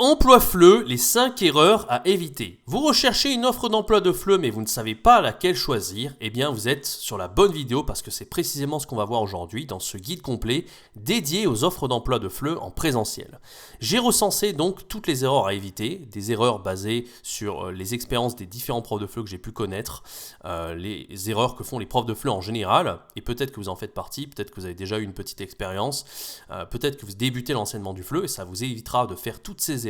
Emploi FLE, les 5 erreurs à éviter. Vous recherchez une offre d'emploi de FLE mais vous ne savez pas laquelle choisir, eh bien vous êtes sur la bonne vidéo parce que c'est précisément ce qu'on va voir aujourd'hui dans ce guide complet dédié aux offres d'emploi de FLE en présentiel. J'ai recensé donc toutes les erreurs à éviter, des erreurs basées sur les expériences des différents profs de FLE que j'ai pu connaître, les erreurs que font les profs de FLE en général, et peut-être que vous en faites partie, peut-être que vous avez déjà eu une petite expérience, peut-être que vous débutez l'enseignement du FLE et ça vous évitera de faire toutes ces erreurs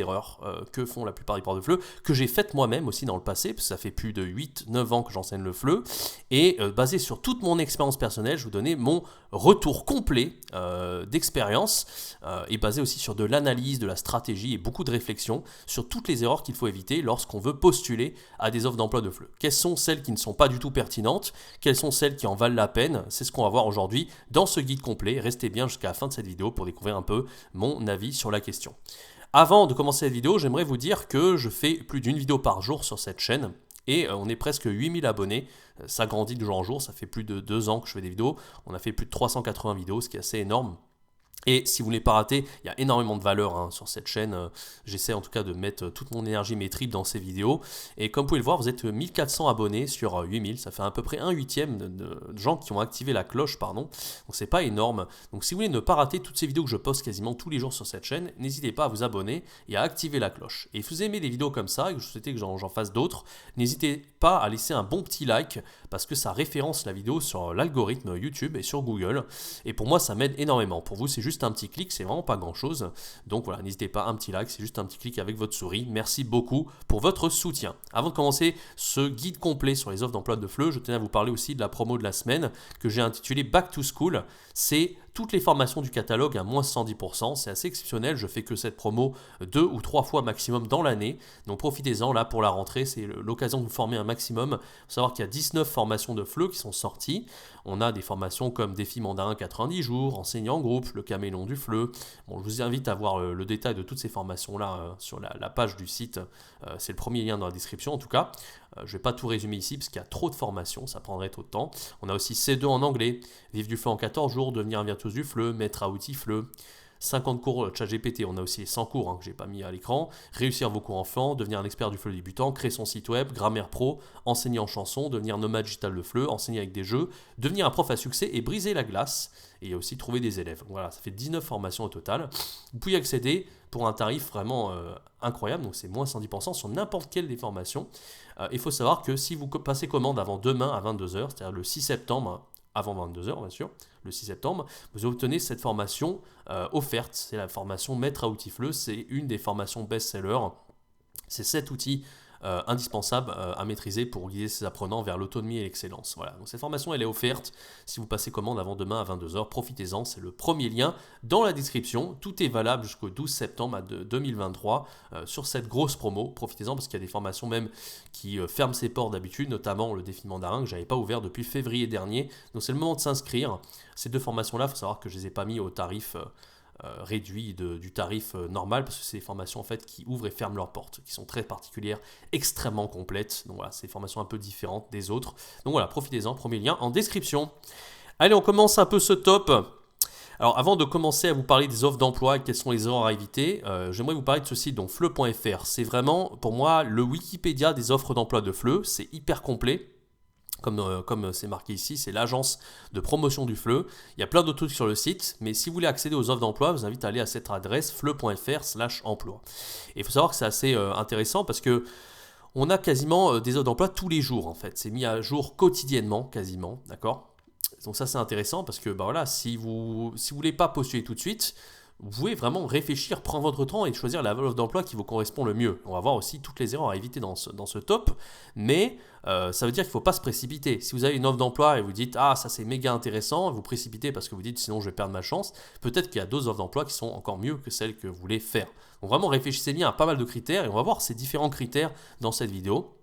que font la plupart des profs de FLE, que j'ai faites moi-même aussi dans le passé, parce que ça fait plus de 8-9 ans que j'enseigne le FLE, et basé sur toute mon expérience personnelle, je vais vous donner mon retour complet d'expérience, et basé aussi sur de l'analyse, de la stratégie et beaucoup de réflexion sur toutes les erreurs qu'il faut éviter lorsqu'on veut postuler à des offres d'emploi de FLE. Quelles sont celles qui ne sont pas du tout pertinentes, quelles sont celles qui en valent la peine, c'est ce qu'on va voir aujourd'hui dans ce guide complet. Restez bien jusqu'à la fin de cette vidéo pour découvrir un peu mon avis sur la question. Avant de commencer cette vidéo, j'aimerais vous dire que je fais plus d'une vidéo par jour sur cette chaîne et on est presque 8000 abonnés. Ça grandit de jour en jour, ça fait plus de 2 ans que je fais des vidéos. On a fait plus de 380 vidéos, ce qui est assez énorme. Et si vous ne voulez pas rater, il y a énormément de valeur sur cette chaîne. J'essaie en tout cas de mettre toute mon énergie, mes tripes dans ces vidéos. Et comme vous pouvez le voir, vous êtes 1400 abonnés sur 8000. Ça fait à peu près 1/8 de gens qui ont activé la cloche, pardon. Donc c'est pas énorme. Donc si vous voulez ne pas rater toutes ces vidéos que je poste quasiment tous les jours sur cette chaîne, n'hésitez pas à vous abonner et à activer la cloche. Et si vous aimez des vidéos comme ça et que vous souhaitez que j'en fasse d'autres, n'hésitez pas à laisser un bon petit like parce que ça référence la vidéo sur l'algorithme YouTube et sur Google. Et pour moi, ça m'aide énormément. Pour vous, c'est juste un petit clic, c'est vraiment pas grand chose. Donc voilà, n'hésitez pas, un petit like, c'est juste un petit clic avec votre souris. Merci beaucoup pour votre soutien. Avant de commencer ce guide complet sur les offres d'emploi de FLE, je tenais à vous parler aussi de la promo de la semaine que j'ai intitulée Back to School. C'est toutes les formations du catalogue à moins 110%. C'est assez exceptionnel. Je fais que cette promo 2 ou 3 fois maximum dans l'année. Donc profitez-en là pour la rentrée. C'est l'occasion de vous former un maximum. Il faut savoir qu'il y a 19 formations de FLE qui sont sorties. On a des formations comme Défi Mandarin 90 jours, Enseignant en groupe, le Caméléon du FLE. Bon, je vous invite à voir le détail de toutes ces formations-là sur la page du site. C'est le premier lien dans la description en tout cas. Je ne vais pas tout résumer ici parce qu'il y a trop de formations, ça prendrait trop de temps. On a aussi C2 en anglais, Vivre du FLE en 14 jours, Devenir un virtuose du FLE, Maître à outils FLE. 50 cours ChatGPT, on a aussi les 100 cours que je n'ai pas mis à l'écran. Réussir vos cours enfants, devenir un expert du FLE débutant, créer son site web, grammaire pro, enseigner en chanson, devenir nomade digital de FLE, enseigner avec des jeux, devenir un prof à succès et briser la glace. Et aussi trouver des élèves. Voilà, ça fait 19 formations au total. Vous pouvez y accéder pour un tarif vraiment incroyable, donc c'est moins 110% sur n'importe quelle des formations. Il faut savoir que si vous passez commande avant demain à 22h, c'est-à-dire le 6 septembre, avant 22h bien sûr, le 6 septembre, vous obtenez cette formation offerte. C'est la formation Maître à outils FLE, c'est une des formations best-seller. C'est 7 outils indispensables à maîtriser pour guider ses apprenants vers l'autonomie et l'excellence. Voilà, donc cette formation elle est offerte si vous passez commande avant demain à 22h, profitez-en, c'est le premier lien dans la description. Tout est valable jusqu'au 12 septembre 2023 sur cette grosse promo, profitez-en parce qu'il y a des formations même qui ferment ses portes d'habitude, notamment le défi mandarin que je n'avais pas ouvert depuis février dernier, donc c'est le moment de s'inscrire. Ces deux formations là, il faut savoir que je ne les ai pas mis au tarif réduit du tarif normal parce que c'est des formations en fait qui ouvrent et ferment leurs portes, qui sont très particulières, extrêmement complètes. Donc voilà, c'est des formations un peu différentes des autres. Donc voilà, profitez-en, premier lien en description. Allez, on commence un peu ce top. Alors avant de commencer à vous parler des offres d'emploi et quelles sont les erreurs à éviter, j'aimerais vous parler de ce site, donc FLE.fr. C'est vraiment pour moi le Wikipédia des offres d'emploi de FLE, c'est hyper complet. Comme c'est marqué ici, c'est l'agence de promotion du FLE. Il y a plein d'autres trucs sur le site, mais si vous voulez accéder aux offres d'emploi, je vous invite à aller à cette adresse FLE.fr/emploi. Et il faut savoir que c'est assez intéressant parce que on a quasiment des offres d'emploi tous les jours en fait. C'est mis à jour quotidiennement, quasiment, d'accord ? Donc ça c'est intéressant parce que voilà, si vous voulez pas postuler tout de suite, vous pouvez vraiment réfléchir, prendre votre temps et choisir la offre d'emploi qui vous correspond le mieux. On va voir aussi toutes les erreurs à éviter dans ce top, mais ça veut dire qu'il ne faut pas se précipiter. Si vous avez une offre d'emploi et vous dites « Ah, ça c'est méga intéressant », vous précipitez parce que vous dites « Sinon je vais perdre ma chance », peut-être qu'il y a d'autres offres d'emploi qui sont encore mieux que celles que vous voulez faire. Donc vraiment réfléchissez bien à pas mal de critères et on va voir ces différents critères dans cette vidéo.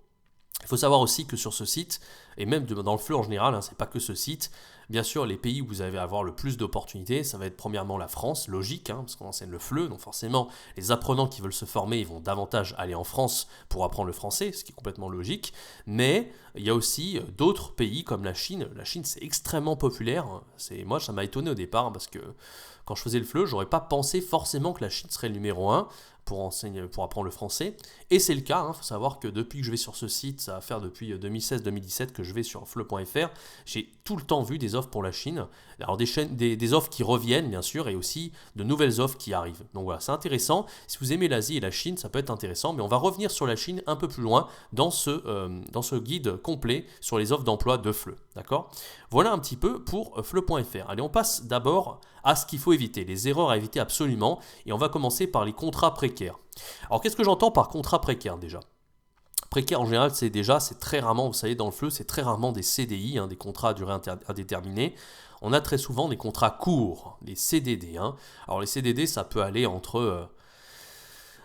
Il faut savoir aussi que sur ce site, et même dans le FLE en général, c'est pas que ce site, bien sûr les pays où vous allez avoir le plus d'opportunités, ça va être premièrement la France, logique, parce qu'on enseigne le FLE, donc forcément les apprenants qui veulent se former, ils vont davantage aller en France pour apprendre le français, ce qui est complètement logique, mais il y a aussi d'autres pays comme la Chine. La Chine c'est extrêmement populaire, moi ça m'a étonné au départ, parce que quand je faisais le FLE, j'aurais pas pensé forcément que la Chine serait le numéro 1, pour apprendre le français. Et c'est le cas, il faut savoir que depuis que je vais sur ce site, ça va faire depuis 2016-2017 que je vais sur FLE.fr, j'ai tout le temps vu des offres pour la Chine. Alors des offres qui reviennent bien sûr et aussi de nouvelles offres qui arrivent. Donc voilà, c'est intéressant. Si vous aimez l'Asie et la Chine, ça peut être intéressant, mais on va revenir sur la Chine un peu plus loin dans ce guide complet sur les offres d'emploi de FLE. D'accord ? Voilà un petit peu pour FLE.fr. Allez, on passe d'abord à ce qu'il faut éviter, les erreurs à éviter absolument, et on va commencer par les contrats précaires. Alors qu'est-ce que j'entends par contrat précaire déjà ? Précaire en général, c'est très rarement, vous savez, dans le FLE, c'est très rarement des CDI, des contrats à durée indéterminée. On a très souvent des contrats courts, les CDD. Alors les CDD, ça peut aller entre...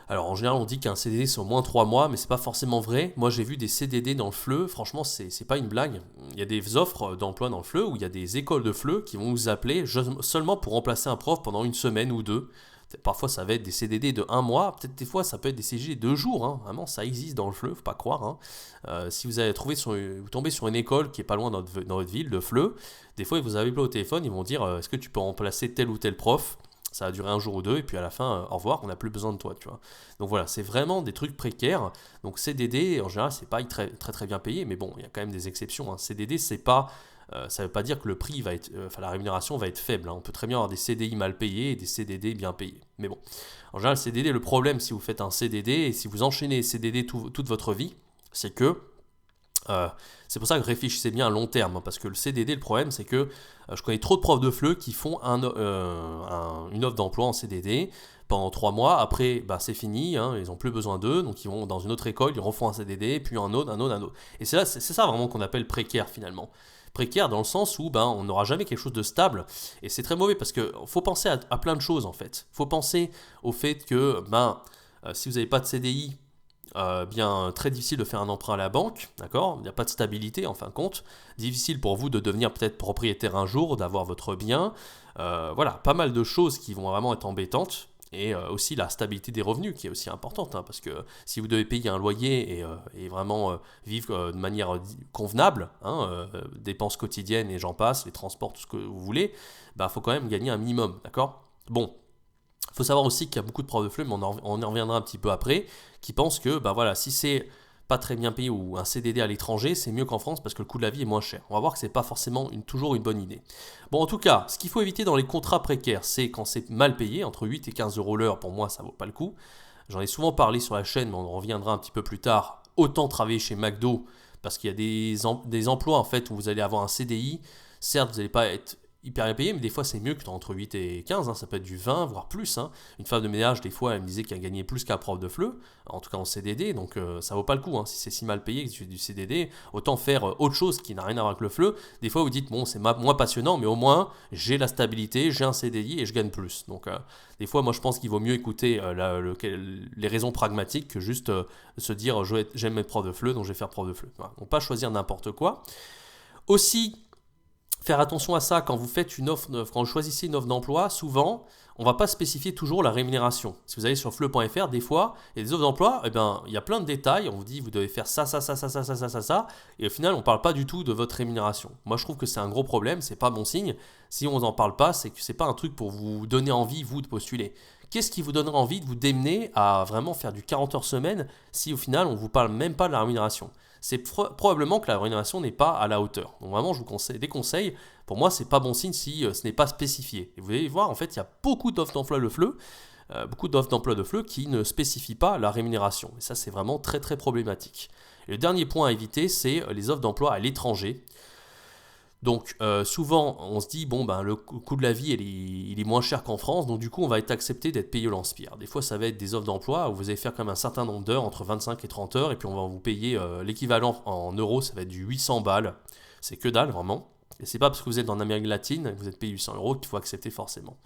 Alors en général, on dit qu'un CDD c'est au moins 3 mois, mais c'est pas forcément vrai. Moi j'ai vu des CDD dans le FLE, franchement c'est pas une blague. Il y a des offres d'emploi dans le FLE où il y a des écoles de FLE qui vont vous appeler seulement pour remplacer un prof pendant une semaine ou deux. Parfois ça va être des CDD de 1 mois, peut-être des fois ça peut être des CDD de 2 jours, vraiment ça existe dans le FLE, faut pas croire. Si vous tombez sur une école qui est pas loin dans votre ville de FLE, des fois vous avez appelé au téléphone, ils vont dire est-ce que tu peux remplacer tel ou tel prof ? Ça va durer 1 jour ou 2 et puis à la fin, au revoir, on n'a plus besoin de toi, tu vois. Donc voilà, c'est vraiment des trucs précaires. Donc CDD, en général, c'est pas très, très très bien payé, mais bon, il y a quand même des exceptions. CDD, c'est pas, ça veut pas dire que le prix va être, la rémunération va être faible. On peut très bien avoir des CDI mal payés et des CDD bien payés. Mais bon, en général, le CDD, le problème si vous faites un CDD et si vous enchaînez CDD toute votre vie, c'est que c'est pour ça que réfléchissez bien à long terme, parce que le CDD, le problème, c'est que je connais trop de profs de FLE qui font une offre d'emploi en CDD pendant 3 mois. Après, c'est fini, ils n'ont plus besoin d'eux, donc ils vont dans une autre école, ils refont un CDD, puis un autre. Et c'est ça vraiment qu'on appelle précaire finalement. Précaire dans le sens où on n'aura jamais quelque chose de stable, et c'est très mauvais parce qu'il faut penser à plein de choses en fait. Il faut penser au fait que si vous n'avez pas de CDI, très difficile de faire un emprunt à la banque, d'accord ? Il n'y a pas de stabilité en fin de compte. Difficile pour vous de devenir peut-être propriétaire un jour, d'avoir votre bien. Voilà, pas mal de choses qui vont vraiment être embêtantes. Et aussi la stabilité des revenus qui est aussi importante, parce que si vous devez payer un loyer et vraiment vivre de manière convenable, dépenses quotidiennes et j'en passe, les transports, tout ce que vous voulez, faut quand même gagner un minimum, d'accord ? Bon. Il faut savoir aussi qu'il y a beaucoup de profs de FLE, mais on y reviendra un petit peu après, qui pensent que si c'est pas très bien payé ou un CDD à l'étranger, c'est mieux qu'en France parce que le coût de la vie est moins cher. On va voir que c'est pas forcément toujours une bonne idée. Bon, en tout cas, ce qu'il faut éviter dans les contrats précaires, c'est quand c'est mal payé, entre 8 et 15 euros l'heure, pour moi, ça vaut pas le coup. J'en ai souvent parlé sur la chaîne, mais on en reviendra un petit peu plus tard. Autant travailler chez McDo, parce qu'il y a des emplois en fait où vous allez avoir un CDI. Certes, vous n'allez pas être hyper bien payé, mais des fois c'est mieux que entre 8 et 15, ça peut être du 20, voire plus. Une femme de ménage, des fois, elle me disait qu'elle gagnait plus qu'un prof de FLE, en tout cas en CDD, donc ça vaut pas le coup. Si c'est si mal payé que tu fais du CDD, autant faire autre chose qui n'a rien à voir avec le FLE. Des fois, vous dites, bon, c'est moins passionnant, mais au moins, j'ai la stabilité, j'ai un CDI et je gagne plus. Donc, des fois, moi, je pense qu'il vaut mieux écouter les raisons pragmatiques que juste se dire, j'aime mes profs de FLE, donc je vais faire prof de FLE. Voilà. Donc, pas choisir n'importe quoi. Aussi, faire attention à ça quand vous faites quand vous choisissez une offre d'emploi, souvent, on ne va pas spécifier toujours la rémunération. Si vous allez sur FLE.fr, des fois, il y a des offres d'emploi, il y a plein de détails, on vous dit vous devez faire ça, et au final, on ne parle pas du tout de votre rémunération. Moi, je trouve que c'est un gros problème, c'est pas bon signe. Si on n'en parle pas, c'est que c'est pas un truc pour vous donner envie, vous, de postuler. Qu'est-ce qui vous donnerait envie de vous démener à vraiment faire du 40 heures semaine si au final, on ne vous parle même pas de la rémunération ? C'est probablement que la rémunération n'est pas à la hauteur. Donc vraiment, je vous déconseille. Pour moi, c'est pas bon signe si ce n'est pas spécifié. Et vous allez voir, en fait, il y a beaucoup d'offres d'emploi de FLE qui ne spécifient pas la rémunération. Et ça, c'est vraiment très très problématique. Et le dernier point à éviter, c'est les offres d'emploi à l'étranger. Donc souvent on se dit le coût de la vie il est moins cher qu'en France, donc du coup on va être accepté d'être payé au lance-pierre. Des fois ça va être des offres d'emploi où vous allez faire quand même un certain nombre d'heures, entre 25 et 30 heures, et puis on va vous payer l'équivalent en euros, ça va être du 800 balles. C'est que dalle vraiment. Et c'est pas parce que vous êtes en Amérique latine et que vous êtes payé 800 euros qu'il faut accepter forcément.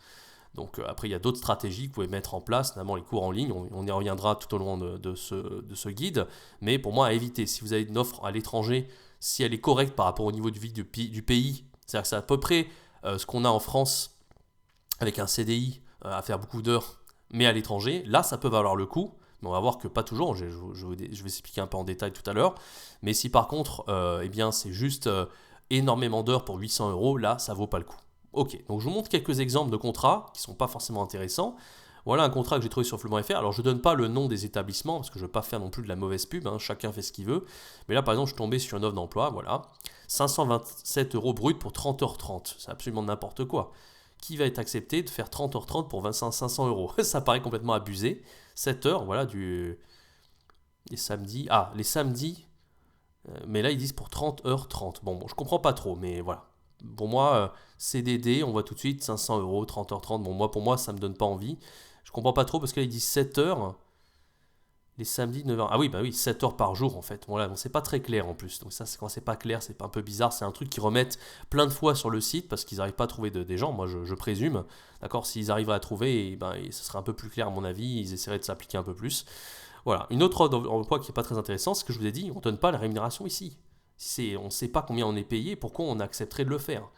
Donc après il y a d'autres stratégies que vous pouvez mettre en place, notamment les cours en ligne, on y reviendra tout au long de ce guide, mais pour moi à éviter, si vous avez une offre à l'étranger, si elle est correcte par rapport au niveau de vie du pays, c'est-à-dire que c'est à peu près ce qu'on a en France avec un CDI à faire beaucoup d'heures, mais à l'étranger, là ça peut valoir le coup, mais on va voir que pas toujours, je vais expliquer un peu en détail tout à l'heure, mais si par contre c'est juste énormément d'heures pour 800 euros, là ça vaut pas le coup. Ok, donc je vous montre quelques exemples de contrats qui ne sont pas forcément intéressants. Voilà un contrat que j'ai trouvé sur Fleu.fr. Alors je ne donne pas le nom des établissements parce que je ne veux pas faire non plus de la mauvaise pub, hein, chacun fait ce qu'il veut. Mais là par exemple je suis tombé sur une offre d'emploi, voilà, 527 euros brut pour 30h30, c'est absolument n'importe quoi. Qui va être accepté de faire 30h30 pour 500 euros? Ça paraît complètement abusé. 7 heures, voilà, les samedis. Ah, les samedis, mais là ils disent pour 30h30. Bon, je comprends pas trop, mais voilà. Pour moi, CDD, on voit tout de suite 500 euros, 30h30. Bon, pour moi, ça me donne pas envie. Je comprends pas trop parce que là, ils disent 7 heures. Les samedis, 9h. Ah oui, bah oui, 7 heures par jour en fait. Voilà, bon, c'est pas très clair en plus. Donc, ça, quand c'est pas clair, c'est un peu bizarre. C'est un truc qu'ils remettent plein de fois sur le site parce qu'ils n'arrivent pas à trouver des gens. Moi, je présume. D'accord, s'ils arrivent à trouver, ce serait un peu plus clair à mon avis. Ils essaieraient de s'appliquer un peu plus. Voilà, une autre offre d'emploi qui n'est pas très intéressante, c'est ce que je vous ai dit, on ne donne pas la rémunération ici. On ne sait pas combien on est payé, pourquoi on accepterait de le faire?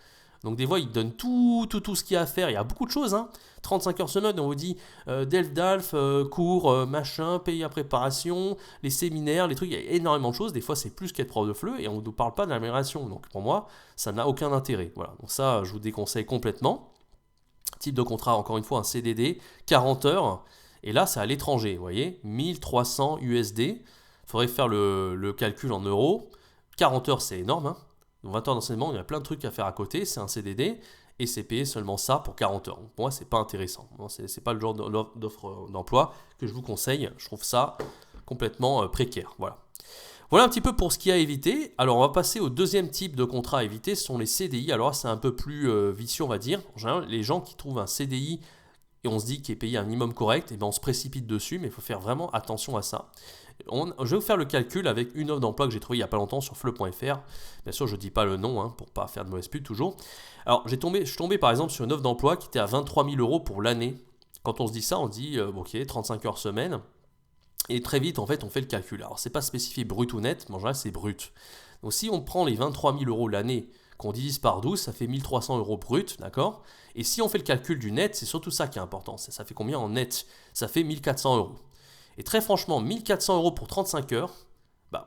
Donc des fois, ils donnent tout ce qu'il y a à faire. Il y a beaucoup de choses, hein. 35 heures semaine, on vous dit DELF, cours, machin, pays à préparation, les séminaires, les trucs, il y a énormément de choses. Des fois, c'est plus qu'être prof de FLE et on ne nous parle pas de la rémunération. Donc pour moi, ça n'a aucun intérêt. Voilà. Donc ça, je vous déconseille complètement. Type de contrat, encore une fois, un CDD, 40 heures. Et là, c'est à l'étranger, vous voyez, 1300 USD. Il faudrait faire le calcul en euros. 40 heures, c'est énorme, hein. 20 heures d'enseignement, il y a plein de trucs à faire à côté, c'est un CDD, et c'est payé seulement ça pour 40 heures. Pour moi, c'est pas intéressant. C'est pas le genre d'offre d'emploi que je vous conseille. Je trouve ça complètement précaire. Voilà. Voilà un petit peu pour ce qu'il y a à éviter. Alors, on va passer au deuxième type de contrat à éviter, ce sont les CDI. Alors, c'est un peu plus vicieux, on va dire. En général, les gens qui trouvent un CDI et on se dit qu'il est payé un minimum correct, et bien on se précipite dessus, mais il faut faire vraiment attention à ça. Je vais vous faire le calcul avec une offre d'emploi que j'ai trouvée il n'y a pas longtemps sur fleu.fr. Bien sûr, je ne dis pas le nom hein, pour ne pas faire de mauvaise pub toujours. Alors, je suis tombé par exemple sur une offre d'emploi qui était à 23 000 euros pour l'année. Quand on se dit ça, on se dit ok, 35 heures semaine. Et très vite, en fait, on fait le calcul. Alors, c'est pas spécifié brut ou net, mais en général, c'est brut. Donc, si on prend les 23 000 euros l'année, qu'on divise par 12, ça fait 1300 euros brut, d'accord? Et si on fait le calcul du net, c'est surtout ça qui est important. Ça fait combien en net? Ça fait 1400 euros. Et très franchement, 1400 euros pour 35 heures,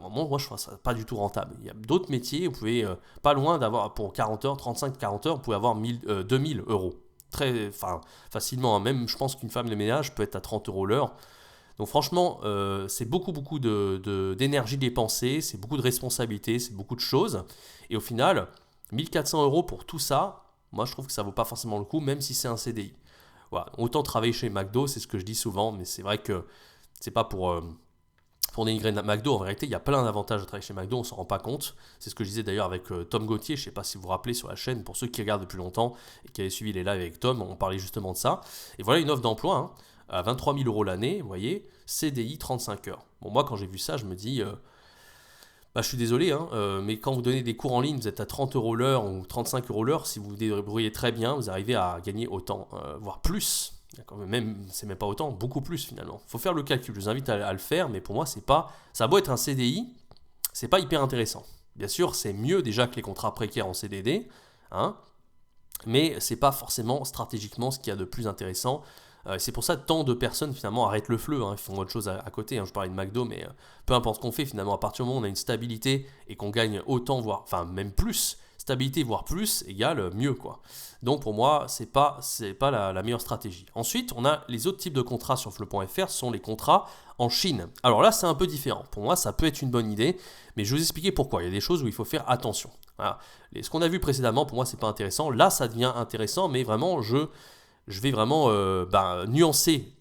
moi je trouve ça pas du tout rentable. Il y a d'autres métiers, vous pouvez pas loin d'avoir pour 40 heures, 35-40 heures, vous pouvez avoir 2000 euros. Facilement, hein. Même je pense qu'une femme de ménage peut être à 30 euros l'heure. Donc franchement, c'est beaucoup d'énergie dépensée, c'est beaucoup de responsabilités, c'est beaucoup de choses. Et au final, 1400 euros pour tout ça, moi je trouve que ça vaut pas forcément le coup, même si c'est un CDI. Voilà. Autant travailler chez McDo, c'est ce que je dis souvent, mais c'est vrai que c'est pas pour dénigrer McDo. En vérité, il y a plein d'avantages à travailler chez McDo, on s'en rend pas compte. C'est ce que je disais d'ailleurs avec Tom Gauthier, je sais pas si vous vous rappelez sur la chaîne, pour ceux qui regardent depuis longtemps et qui avaient suivi les lives avec Tom, on parlait justement de ça. Et voilà une offre d'emploi, hein, à 23 000 euros l'année, vous voyez, CDI 35 heures. Bon, moi quand j'ai vu ça, je me dis... je suis désolé, hein, mais quand vous donnez des cours en ligne, vous êtes à 30 euros l'heure ou 35 euros l'heure, si vous vous débrouillez très bien, vous arrivez à gagner autant, voire plus. C'est même pas autant, beaucoup plus finalement. Il faut faire le calcul, je vous invite à le faire, mais pour moi, c'est pas, ça a beau être un CDI, c'est pas hyper intéressant. Bien sûr, c'est mieux déjà que les contrats précaires en CDD, hein, mais c'est pas forcément stratégiquement ce qu'il y a de plus intéressant. C'est pour ça que tant de personnes finalement arrêtent le FLE, hein, ils font autre chose à côté, hein, je parlais de McDo, mais peu importe ce qu'on fait finalement, à partir du moment où on a une stabilité et qu'on gagne autant, voire même plus, stabilité voire plus égale mieux quoi. Donc pour moi, c'est pas la meilleure stratégie. Ensuite, on a les autres types de contrats sur fleu.fr, ce sont les contrats en Chine. Alors là, c'est un peu différent. Pour moi, ça peut être une bonne idée, mais je vais vous expliquer pourquoi. Il y a des choses où il faut faire attention. Voilà. Ce qu'on a vu précédemment, pour moi, c'est pas intéressant. Là, ça devient intéressant, mais vraiment, je vais vraiment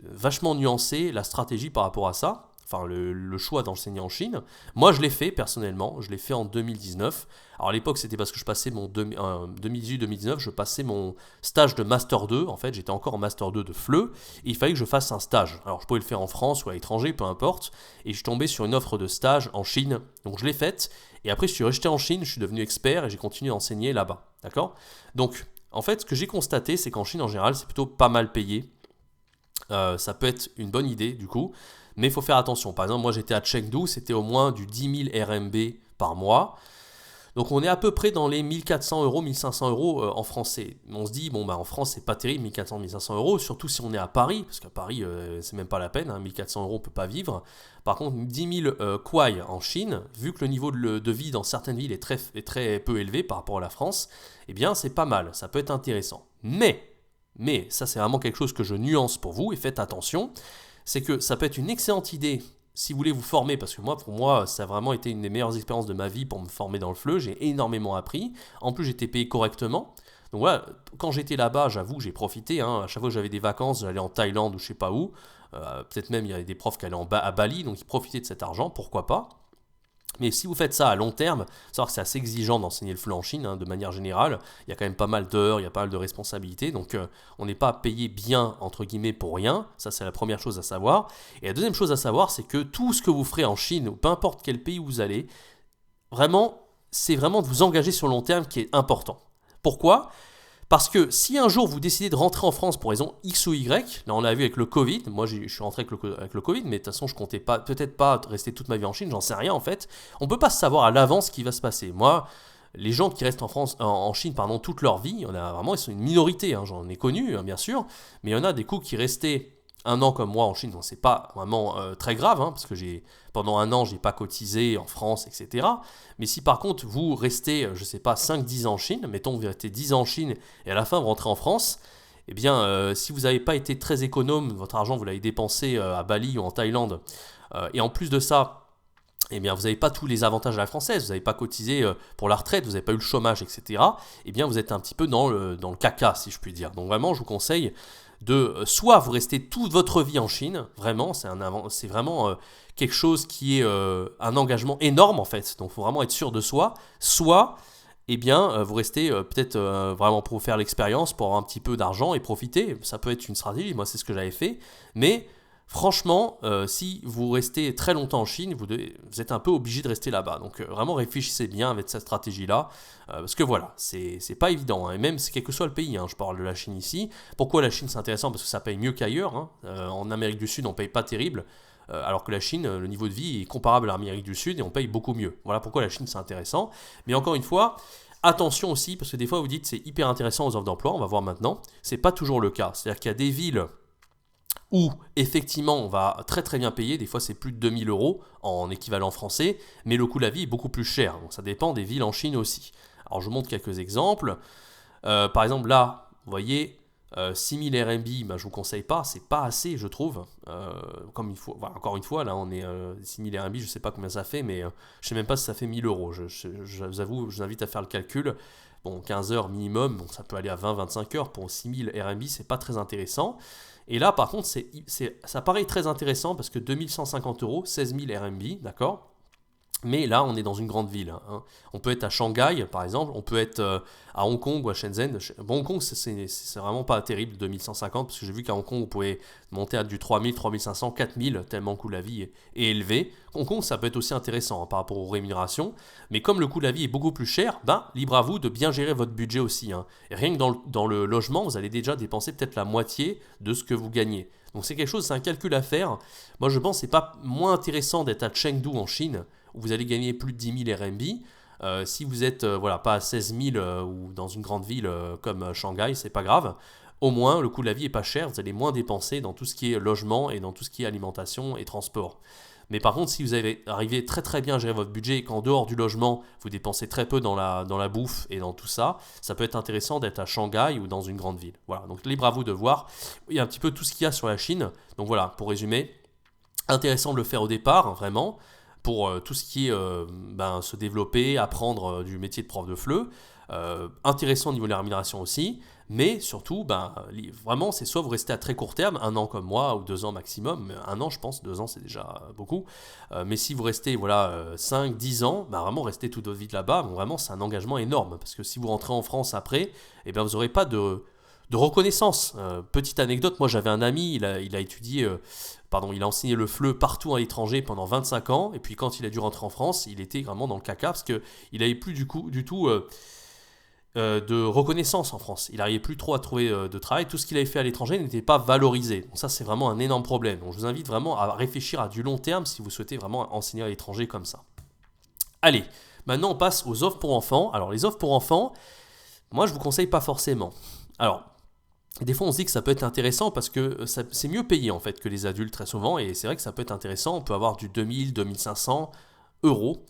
vachement nuancer la stratégie par rapport à ça. Enfin, le choix d'enseigner en Chine. Moi, je l'ai fait personnellement, je l'ai fait en 2019. Alors à l'époque, c'était parce que je passais 2018-2019, je passais mon stage de Master 2. En fait, j'étais encore en Master 2 de FLE et il fallait que je fasse un stage. Alors je pouvais le faire en France ou à l'étranger, peu importe. Et je suis tombé sur une offre de stage en Chine. Donc je l'ai faite. Et après, je suis resté en Chine, je suis devenu expert et j'ai continué à enseigner là-bas. D'accord? Donc, en fait, ce que j'ai constaté, c'est qu'en Chine, en général, c'est plutôt pas mal payé. Ça peut être une bonne idée, du coup. Mais il faut faire attention. Par exemple, moi j'étais à Chengdu, c'était au moins du 10 000 RMB par mois. Donc on est à peu près dans les 1400 euros, 1500 euros en français. On se dit, en France c'est pas terrible, 1400, 1500 euros, surtout si on est à Paris, parce qu'à Paris c'est même pas la peine, 1400 euros on peut pas vivre. Par contre, 10 000 kuai en Chine, vu que le niveau de vie dans certaines villes est très peu élevé par rapport à la France, eh bien c'est pas mal, ça peut être intéressant. Mais mais ça c'est vraiment quelque chose que je nuance pour vous et faites attention, c'est que ça peut être une excellente idée si vous voulez vous former, parce que pour moi, ça a vraiment été une des meilleures expériences de ma vie pour me former dans le FLE, j'ai énormément appris, en plus j'étais payé correctement. Donc voilà, quand j'étais là-bas, j'avoue, j'ai profité, à chaque fois que j'avais des vacances, j'allais en Thaïlande ou je sais pas où, peut-être même il y avait des profs qui allaient à Bali, donc ils profitaient de cet argent, pourquoi pas. Mais si vous faites ça à long terme, savoir que c'est assez exigeant d'enseigner le FLE en Chine, de manière générale, il y a quand même pas mal d'heures, il y a pas mal de responsabilités, donc on n'est pas payé bien, entre guillemets, pour rien, ça c'est la première chose à savoir. Et la deuxième chose à savoir, c'est que tout ce que vous ferez en Chine, ou peu importe quel pays vous allez, vraiment, c'est vraiment de vous engager sur le long terme qui est important. Pourquoi ? Parce que si un jour vous décidez de rentrer en France pour raison X ou Y, là on l'a vu avec le Covid, moi je suis rentré avec le Covid, mais de toute façon je comptais pas, peut-être pas rester toute ma vie en Chine, j'en sais rien en fait. On ne peut pas savoir à l'avance ce qui va se passer. Moi, les gens qui restent en Chine toute leur vie, ils sont une minorité, j'en ai connu bien sûr, mais il y en a des coups qui restaient un an comme moi en Chine, donc c'est pas vraiment très grave, parce que pendant un an, j'ai pas cotisé en France, etc. Mais si par contre vous restez, je sais pas, 5-10 ans en Chine, mettons que vous restez 10 ans en Chine et à la fin vous rentrez en France, eh bien si vous n'avez pas été très économe, votre argent vous l'avez dépensé à Bali ou en Thaïlande, et en plus de ça, eh bien vous n'avez pas tous les avantages à la française, vous n'avez pas cotisé pour la retraite, vous n'avez pas eu le chômage, etc. Eh bien vous êtes un petit peu dans le caca, si je puis dire. Donc vraiment, je vous conseille de soit vous restez toute votre vie en Chine, vraiment, c'est vraiment quelque chose qui est un engagement énorme en fait, donc il faut vraiment être sûr de soi, soit eh bien, vous restez peut-être vraiment pour faire l'expérience, pour avoir un petit peu d'argent et profiter, ça peut être une stratégie, moi c'est ce que j'avais fait, mais franchement, si vous restez très longtemps en Chine, vous êtes un peu obligé de rester là-bas. Donc vraiment réfléchissez bien avec cette stratégie-là, parce que voilà, c'est pas évident. Et même quel que soit le pays, je parle de la Chine ici. Pourquoi la Chine c'est intéressant ? Parce que ça paye mieux qu'ailleurs. En Amérique du Sud, on paye pas terrible, alors que la Chine, le niveau de vie est comparable à l'Amérique du Sud et on paye beaucoup mieux. Voilà pourquoi la Chine c'est intéressant. Mais encore une fois, attention aussi, parce que des fois vous dites c'est hyper intéressant aux offres d'emploi, on va voir maintenant. C'est pas toujours le cas. C'est-à-dire qu'il y a des villes où effectivement on va très très bien payer, des fois c'est plus de 2000 euros en équivalent français, mais le coût de la vie est beaucoup plus cher, donc ça dépend des villes en Chine aussi. Alors je vous montre quelques exemples. Par exemple là, vous voyez, 6000 RMB, je ne vous conseille pas, c'est pas assez je trouve. Comme il faut, voilà, encore une fois, là on est 6000 RMB, je ne sais pas combien ça fait, mais je ne sais même pas si ça fait 1000 euros. Je vous avoue, je vous invite à faire le calcul. Bon, 15 heures minimum, donc ça peut aller à 20-25 heures pour 6000 RMB, c'est pas très intéressant. Et là, par contre, ça paraît très intéressant parce que 2150 euros, 16 000 RMB, d'accord ? Mais là, on est dans une grande ville. On peut être à Shanghai, par exemple, on peut être à Hong Kong ou à Shenzhen. Bon, Hong Kong, c'est vraiment pas terrible, 2150, parce que j'ai vu qu'à Hong Kong, vous pouvez monter à du 3000, 3500, 4000, tellement le coût de la vie est élevé. Hong Kong, ça peut être aussi intéressant par rapport aux rémunérations, mais comme le coût de la vie est beaucoup plus cher, libre à vous de bien gérer votre budget aussi. Et rien que dans le logement, vous allez déjà dépenser peut-être la moitié de ce que vous gagnez. Donc c'est quelque chose, c'est un calcul à faire. Moi, je pense que c'est pas moins intéressant d'être à Chengdu en Chine, où vous allez gagner plus de 10 000 RMB. Si vous êtes pas à 16 000 ou dans une grande ville comme Shanghai, c'est pas grave. Au moins, le coût de la vie est pas cher, vous allez moins dépenser dans tout ce qui est logement et dans tout ce qui est alimentation et transport. Mais par contre, si vous arrivez très très bien à gérer votre budget et qu'en dehors du logement, vous dépensez très peu dans la bouffe et dans tout ça, ça peut être intéressant d'être à Shanghai ou dans une grande ville. Voilà, donc libre à vous de voir. Il y a un petit peu tout ce qu'il y a sur la Chine. Donc voilà, pour résumer, intéressant de le faire au départ, vraiment, pour tout ce qui est se développer, apprendre du métier de prof de FLE. Intéressant au niveau de la rémunération aussi, mais surtout, vraiment, c'est soit vous restez à très court terme, 1 an comme moi, ou 2 ans maximum, mais 1 an je pense, 2 ans c'est déjà beaucoup, mais si vous restez 5-10 ans, vraiment restez toute votre vie là-bas, vraiment c'est un engagement énorme, parce que si vous rentrez en France après, vous n'aurez pas de reconnaissance. Petite anecdote, moi j'avais un ami, il a étudié... il a enseigné le FLE partout à l'étranger pendant 25 ans, et puis quand il a dû rentrer en France, il était vraiment dans le caca, parce qu'il n'avait plus du tout de reconnaissance en France. Il n'arrivait plus trop à trouver de travail, tout ce qu'il avait fait à l'étranger n'était pas valorisé. Donc ça, c'est vraiment un énorme problème. Donc je vous invite vraiment à réfléchir à du long terme si vous souhaitez vraiment enseigner à l'étranger comme ça. Allez, maintenant on passe aux offres pour enfants. Alors les offres pour enfants, moi je ne vous conseille pas forcément. Alors, des fois, on se dit que ça peut être intéressant parce que c'est mieux payé en fait que les adultes très souvent, et c'est vrai que ça peut être intéressant. On peut avoir du 2000, 2500 euros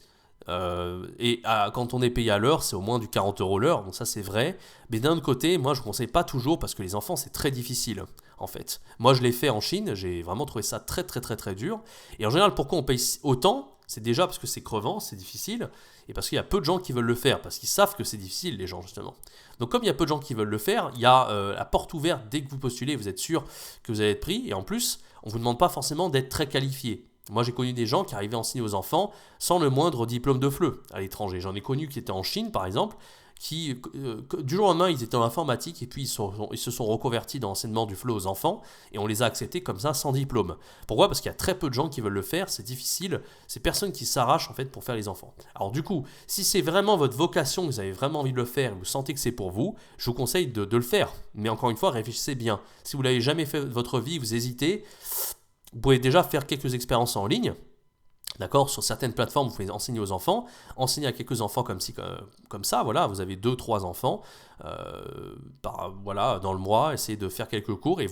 Quand on est payé à l'heure, c'est au moins du 40 € l'heure, donc ça c'est vrai. Mais d'un autre côté, moi je ne conseille pas toujours parce que les enfants c'est très difficile en fait. Moi je l'ai fait en Chine, j'ai vraiment trouvé ça très très très très dur. Et en général, pourquoi on paye autant? C'est déjà parce que c'est crevant, c'est difficile, et parce qu'il y a peu de gens qui veulent le faire, parce qu'ils savent que c'est difficile les gens justement. Donc comme il y a peu de gens qui veulent le faire, il y a la porte ouverte dès que vous postulez, vous êtes sûr que vous allez être pris, et en plus, on ne vous demande pas forcément d'être très qualifié. Moi, j'ai connu des gens qui arrivaient à enseigner aux enfants sans le moindre diplôme de FLE à l'étranger. J'en ai connu qui étaient en Chine, par exemple, qui, du jour au lendemain, ils étaient en informatique et puis ils se sont reconvertis dans l'enseignement du FLE aux enfants et on les a acceptés comme ça sans diplôme. Pourquoi? Parce qu'il y a très peu de gens qui veulent le faire, c'est difficile, c'est personne qui s'arrache en fait pour faire les enfants. Alors du coup, si c'est vraiment votre vocation, vous avez vraiment envie de le faire et vous sentez que c'est pour vous, je vous conseille de le faire. Mais encore une fois, réfléchissez bien. Si vous l'avez jamais fait de votre vie, vous hésitez, vous pouvez déjà faire quelques expériences en ligne. D'accord, sur certaines plateformes, vous pouvez enseigner aux enfants, enseigner à quelques enfants comme ça, voilà, vous avez 2-3 enfants, voilà, dans le mois, essayez de faire quelques cours et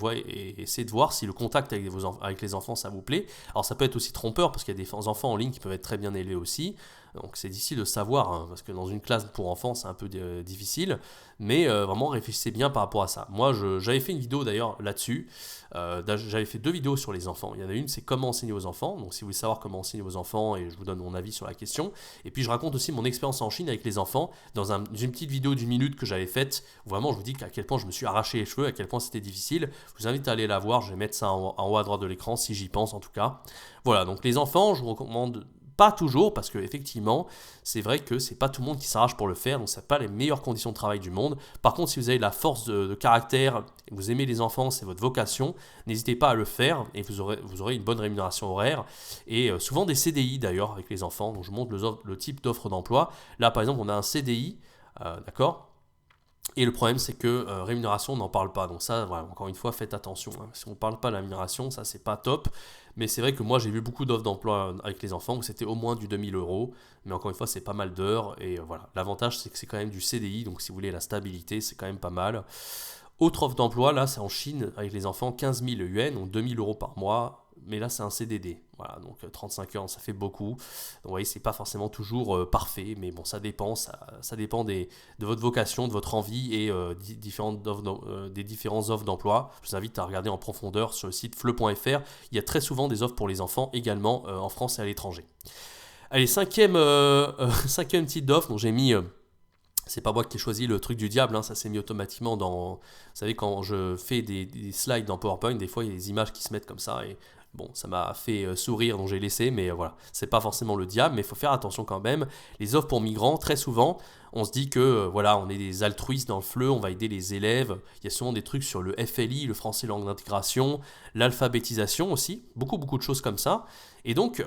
essayez de voir si le contact avec les enfants, ça vous plaît. Alors ça peut être aussi trompeur, parce qu'il y a des enfants en ligne qui peuvent être très bien élevés aussi, donc c'est difficile de savoir, hein, parce que dans une classe pour enfants, c'est un peu difficile, mais vraiment réfléchissez bien par rapport à ça. Moi, j'avais fait une vidéo d'ailleurs là-dessus, j'avais fait 2 vidéos sur les enfants. Il y en a une, c'est comment enseigner aux enfants, donc si vous voulez savoir comment enseigner aux enfants, et je vous donne mon avis sur la question, et puis je raconte aussi mon expérience en Chine avec les enfants, dans une petite vidéo d'1 minute que j'avais faite, où vraiment je vous dis à quel point je me suis arraché les cheveux, à quel point c'était difficile. Je vous invite à aller la voir, je vais mettre ça en haut à droite de l'écran, si j'y pense en tout cas. Voilà, donc les enfants, je vous recommande pas toujours, parce que effectivement, c'est vrai que c'est pas tout le monde qui s'arrache pour le faire, donc ça n'a pas les meilleures conditions de travail du monde. Par contre, si vous avez la force de caractère, vous aimez les enfants, c'est votre vocation, n'hésitez pas à le faire et vous aurez une bonne rémunération horaire et souvent des CDI d'ailleurs avec les enfants. Donc je montre le type d'offre d'emploi. Là, par exemple, on a un CDI, d'accord. Et le problème, c'est que rémunération, on n'en parle pas. Donc ça, voilà, encore une fois, faites attention, hein. Si on ne parle pas de la rémunération, ça, c'est pas top. Mais c'est vrai que moi, j'ai vu beaucoup d'offres d'emploi avec les enfants où c'était au moins du 2000 €. Mais encore une fois, c'est pas mal d'heures. Et voilà, l'avantage, c'est que c'est quand même du CDI. Donc si vous voulez la stabilité, c'est quand même pas mal. Autre offre d'emploi, là, c'est en Chine avec les enfants, 15 000 yuan, donc 2000 € par mois. Mais là, c'est un CDD. Voilà, donc 35 heures, ça fait beaucoup. Donc, vous voyez, c'est pas forcément toujours parfait, mais bon, ça dépend. Ça dépend de votre vocation, de votre envie et des différentes offres d'emploi. Je vous invite à regarder en profondeur sur le site fleu.fr. Il y a très souvent des offres pour les enfants également en France et à l'étranger. Allez, cinquième type d'offre, donc j'ai mis. C'est pas moi qui ai choisi le truc du diable, hein, ça s'est mis automatiquement dans... Vous savez, quand je fais des slides dans PowerPoint, des fois il y a des images qui se mettent comme ça et bon, ça m'a fait sourire, donc j'ai laissé, mais voilà, c'est pas forcément le diable, mais il faut faire attention quand même. Les offres pour migrants, très souvent, on se dit que voilà, on est des altruistes dans le FLE, on va aider les élèves. Il y a souvent des trucs sur le FLI, le français langue d'intégration, l'alphabétisation aussi, beaucoup de choses comme ça. Et donc...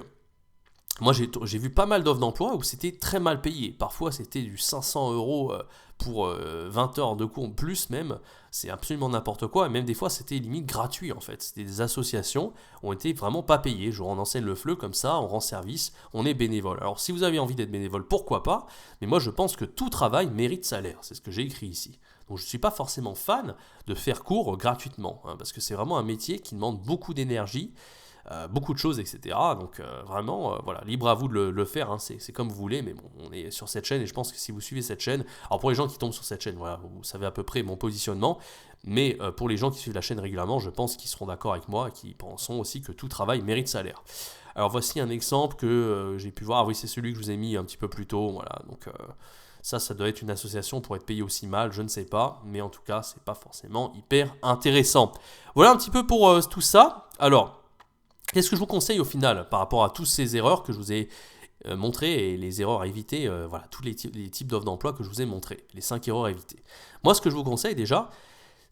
Moi, j'ai vu pas mal d'offres d'emploi où c'était très mal payé. Parfois, c'était du 500 € pour 20 heures de cours, plus même. C'est absolument n'importe quoi. Et même des fois, c'était limite gratuit en fait. C'était des associations qui ont été vraiment pas payées. Genre, on enseigne le FLE comme ça, on rend service, on est bénévole. Alors, si vous avez envie d'être bénévole, pourquoi pas? Mais moi, je pense que tout travail mérite salaire. C'est ce que j'ai écrit ici. Donc, je ne suis pas forcément fan de faire cours gratuitement, hein, parce que c'est vraiment un métier qui demande beaucoup d'énergie. Beaucoup de choses, etc. Donc vraiment, voilà, libre à vous de le faire, hein, c'est comme vous voulez, mais bon, on est sur cette chaîne et je pense que si vous suivez cette chaîne, alors pour les gens qui tombent sur cette chaîne, voilà, vous savez à peu près mon positionnement, mais pour les gens qui suivent la chaîne régulièrement, je pense qu'ils seront d'accord avec moi et qui penseront aussi que tout travail mérite salaire. Alors voici un exemple que j'ai pu voir, ah oui, c'est celui que je vous ai mis un petit peu plus tôt, voilà, donc... Ça doit être une association pour être payé aussi mal, je ne sais pas, mais en tout cas, c'est pas forcément hyper intéressant. Voilà un petit peu pour tout ça. Alors, qu'est-ce que je vous conseille au final par rapport à toutes ces erreurs que je vous ai montrées et les erreurs à éviter, voilà, tous les types d'offres d'emploi que je vous ai montrés, les 5 erreurs à éviter. Moi, ce que je vous conseille déjà,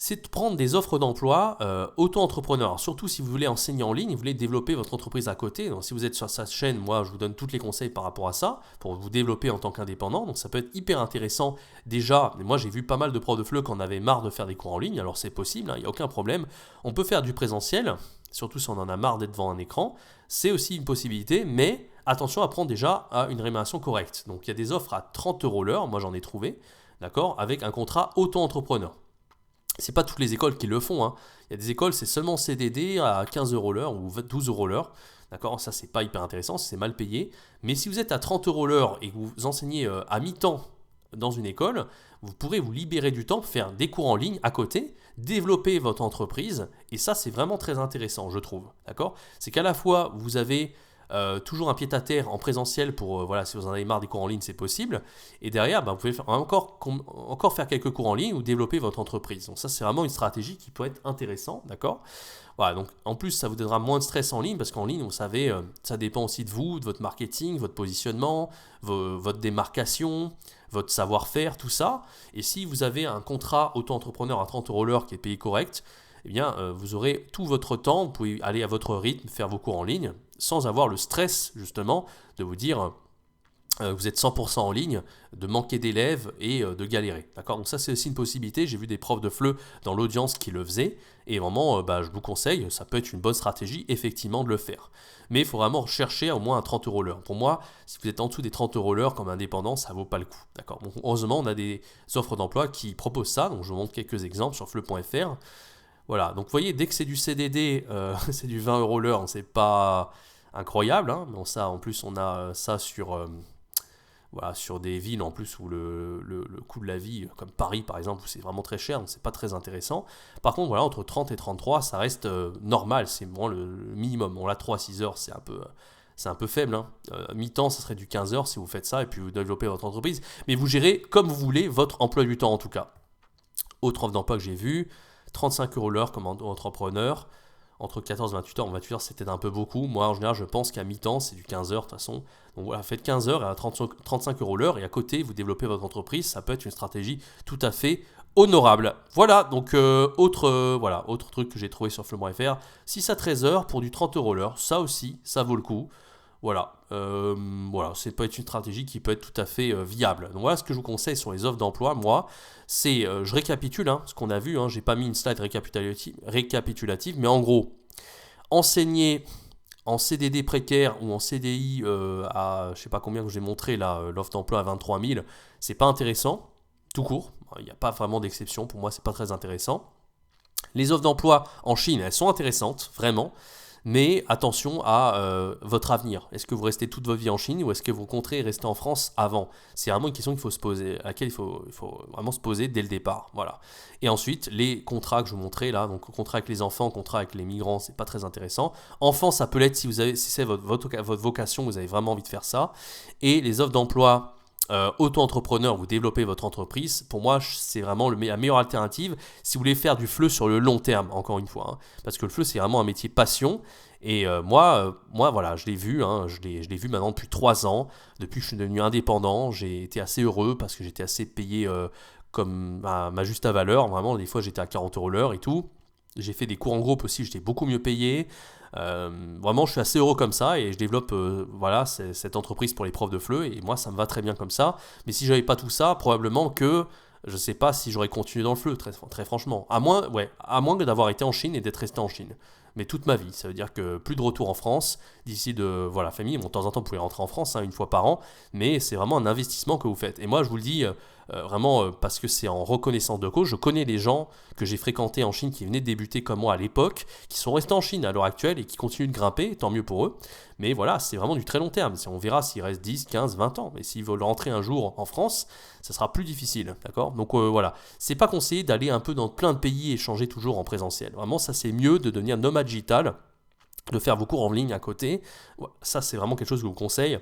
c'est de prendre des offres d'emploi auto-entrepreneurs. Surtout si vous voulez enseigner en ligne, vous voulez développer votre entreprise à côté. Donc, si vous êtes sur sa chaîne, moi, je vous donne tous les conseils par rapport à ça, pour vous développer en tant qu'indépendant. Donc, ça peut être hyper intéressant déjà. Moi, j'ai vu pas mal de profs de FLE qui en avaient marre de faire des cours en ligne. Alors, c'est possible, hein, il n'y a aucun problème. On peut faire du présentiel, surtout si on en a marre d'être devant un écran. C'est aussi une possibilité, mais attention à prendre déjà à une rémunération correcte. Donc, il y a des offres à 30 € l'heure. Moi, j'en ai trouvé, d'accord, avec un contrat auto-entrepreneur. C'est pas toutes les écoles qui le font, hein. Il y a des écoles, c'est seulement CDD à 15 euros l'heure ou 12 euros l'heure. D'accord, ça c'est pas hyper intéressant, c'est mal payé. Mais si vous êtes à 30 euros l'heure et que vous enseignez à mi-temps dans une école, vous pourrez vous libérer du temps pour faire des cours en ligne à côté, développer votre entreprise. Et ça, c'est vraiment très intéressant, je trouve. D'accord, c'est qu'à la fois, vous avez toujours un pied-à-terre en présentiel pour, voilà, si vous en avez marre des cours en ligne, c'est possible. Et derrière, vous pouvez encore faire quelques cours en ligne ou développer votre entreprise. Donc ça, c'est vraiment une stratégie qui peut être intéressante, d'accord. Voilà, donc en plus, ça vous donnera moins de stress en ligne parce qu'en ligne, vous savez, ça dépend aussi de vous, de votre marketing, votre positionnement, votre démarcation, votre savoir-faire, tout ça. Et si vous avez un contrat auto-entrepreneur à 30 euros l'heure qui est payé correct, eh bien, vous aurez tout votre temps, vous pouvez aller à votre rythme, faire vos cours en ligne, sans avoir le stress, justement, de vous dire vous êtes 100% en ligne, de manquer d'élèves et de galérer. D'accord. Donc ça, c'est aussi une possibilité. J'ai vu des profs de FLE dans l'audience qui le faisaient. Et vraiment, je vous conseille, ça peut être une bonne stratégie, effectivement, de le faire. Mais il faut vraiment chercher au moins à 30 euros l'heure. Pour moi, si vous êtes en dessous des 30 euros l'heure comme indépendant, ça ne vaut pas le coup. D'accord. Bon, heureusement, on a des offres d'emploi qui proposent ça. Donc je vous montre quelques exemples sur FLE.fr. Voilà, donc vous voyez, dès que c'est du CDD, c'est du 20 euros l'heure, c'est pas incroyable, hein. Bon, ça, en plus, on a ça sur, voilà, sur des villes en plus où le coût de la vie, comme Paris par exemple, où c'est vraiment très cher, donc c'est pas très intéressant. Par contre, voilà, entre 30 et 33, ça reste normal, c'est vraiment le minimum. Bon, là, 3 à 6 heures, c'est un peu faible, hein. Mi-temps, ça serait du 15 heures si vous faites ça, et puis vous développez votre entreprise. Mais vous gérez comme vous voulez votre emploi du temps en tout cas. Autre offre d'emploi que j'ai vue, 35 euros l'heure comme entrepreneur, entre 14 et 28 heures. En 28 heures, c'était un peu beaucoup. Moi, en général, je pense qu'à mi-temps, c'est du 15 heures de toute façon. Donc voilà, faites 15 heures à 35 euros l'heure et à côté, vous développez votre entreprise. Ça peut être une stratégie tout à fait honorable. Voilà, donc autre truc que j'ai trouvé sur FLE.fr, 6 à 13 heures pour du 30 euros l'heure. Ça aussi, ça vaut le coup. Voilà, c'est peut être une stratégie qui peut être tout à fait viable. Donc voilà ce que je vous conseille sur les offres d'emploi. Moi, c'est, je récapitule ce qu'on a vu. J'ai pas mis une slide récapitulative, mais en gros, enseigner en CDD précaire ou en CDI à je sais pas combien que j'ai montré là, l'offre d'emploi à 23 000, c'est pas intéressant, tout court. Il n'y a pas vraiment d'exception. Pour moi, c'est pas très intéressant. Les offres d'emploi en Chine, elles sont intéressantes, vraiment. Mais attention à votre avenir. Est-ce que vous restez toute votre vie en Chine ou est-ce que vous compterez rester en France avant? C'est vraiment une question qu'il faut se poser, à laquelle il faut vraiment se poser dès le départ. Voilà. Et ensuite, les contrats que je vous montrais là, donc contrat avec les enfants, contrat avec les migrants, c'est pas très intéressant. Enfants, ça peut l'être si c'est votre vocation, vous avez vraiment envie de faire ça. Et les offres d'emploi auto-entrepreneur, vous développez votre entreprise, pour moi, c'est vraiment la meilleure alternative si vous voulez faire du FLE sur le long terme, encore une fois. Parce que le FLE, c'est vraiment un métier passion. Et moi, voilà, je l'ai vu, je l'ai vu maintenant depuis 3 ans. Depuis que je suis devenu indépendant, j'ai été assez heureux parce que j'étais assez payé comme ma juste valeur. Vraiment, des fois, j'étais à 40 euros l'heure et tout. J'ai fait des cours en groupe aussi, j'étais beaucoup mieux payé. Vraiment, je suis assez heureux comme ça et je développe cette entreprise pour les profs de FLE et moi, ça me va très bien comme ça. Mais si j'avais pas tout ça, probablement que je ne sais pas si j'aurais continué dans le FLE, très franchement. À moins que d'avoir été en Chine et d'être resté en Chine. Mais toute ma vie, ça veut dire que plus de retour en France d'ici de la famille. Bon, de temps en temps, vous pouvez rentrer en France une fois par an, mais c'est vraiment un investissement que vous faites. Et moi, je vous le dis vraiment parce que c'est en reconnaissance de cause. Je connais les gens que j'ai fréquentés en Chine qui venaient de débuter comme moi à l'époque, qui sont restés en Chine à l'heure actuelle et qui continuent de grimper, tant mieux pour eux. Mais voilà, c'est vraiment du très long terme. On verra s'il reste 10, 15, 20 ans. Mais s'ils veulent rentrer un jour en France, ça sera plus difficile. D'accord ? Donc voilà, c'est pas conseillé d'aller un peu dans plein de pays et changer toujours en présentiel. Vraiment, ça c'est mieux de devenir nomade digital, de faire vos cours en ligne à côté. Ça, c'est vraiment quelque chose que je vous conseille.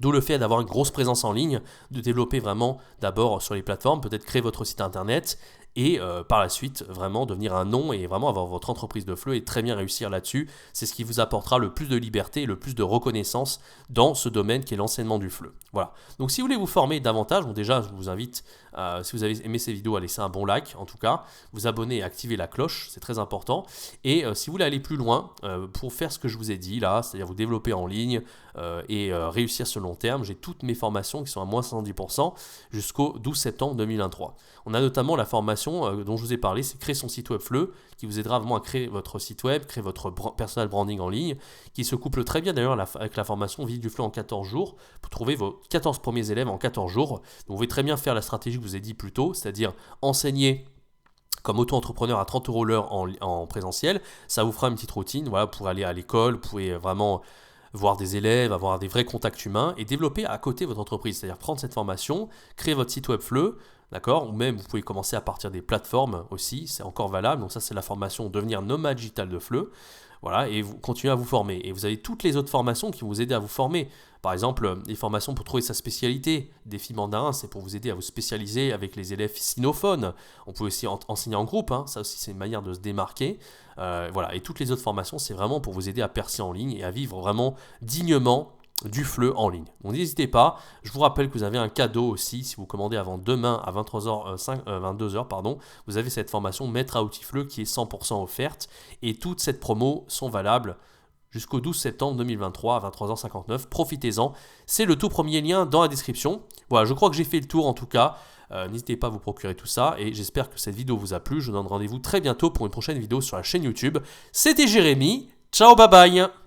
D'où le fait d'avoir une grosse présence en ligne, de développer vraiment d'abord sur les plateformes, peut-être créer votre site internet et par la suite vraiment devenir un nom et vraiment avoir votre entreprise de FLE et très bien réussir là-dessus. C'est ce qui vous apportera le plus de liberté et le plus de reconnaissance dans ce domaine qui est l'enseignement du FLE. Voilà. Donc si vous voulez vous former davantage, bon déjà je vous invite, si vous avez aimé ces vidéos, à laisser un bon like en tout cas, vous abonner et activer la cloche, c'est très important. Et si vous voulez aller plus loin pour faire ce que je vous ai dit là, c'est-à-dire vous développer en ligne et réussir sur le long terme, j'ai toutes mes formations qui sont à moins 70% jusqu'au 12 septembre 2023. On a notamment la formation dont je vous ai parlé, c'est créer son site web FLE, qui vous aidera vraiment à créer votre site web, créer votre personal branding en ligne, qui se couple très bien d'ailleurs avec la formation Vie du FLE en 14 jours, pour trouver vos 14 premiers élèves en 14 jours. Donc vous pouvez très bien faire la stratégie que je vous ai dit plus tôt, c'est-à-dire enseigner comme auto-entrepreneur à 30 € l'heure en présentiel. Ça vous fera une petite routine, voilà, pour aller à l'école, vous pouvez vraiment voir des élèves, avoir des vrais contacts humains et développer à côté votre entreprise. C'est-à-dire prendre cette formation, créer votre site web Fleu, d'accord, ou même vous pouvez commencer à partir des plateformes aussi, c'est encore valable. Donc ça, c'est la formation Devenir nomade digital de Fleu. Voilà, et vous continuez à vous former. Et vous avez toutes les autres formations qui vont vous aider à vous former. Par exemple, les formations pour trouver sa spécialité. Défi mandarin, c'est pour vous aider à vous spécialiser avec les élèves sinophones. On peut aussi enseigner en groupe, hein. Ça aussi c'est une manière de se démarquer. Voilà, et toutes les autres formations, c'est vraiment pour vous aider à percer en ligne et à vivre vraiment dignement du Fleu en ligne. Donc n'hésitez pas, je vous rappelle que vous avez un cadeau aussi, si vous commandez avant demain à 22h, pardon, vous avez cette formation Maître à outils Fleu qui est 100% offerte et toutes cette promo sont valables jusqu'au 12 septembre 2023 à 23h59. Profitez-en, c'est le tout premier lien dans la description. Voilà, je crois que j'ai fait le tour en tout cas. N'hésitez pas à vous procurer tout ça et j'espère que cette vidéo vous a plu. Je vous donne rendez-vous très bientôt pour une prochaine vidéo sur la chaîne YouTube. C'était Jérémy, ciao, bye bye.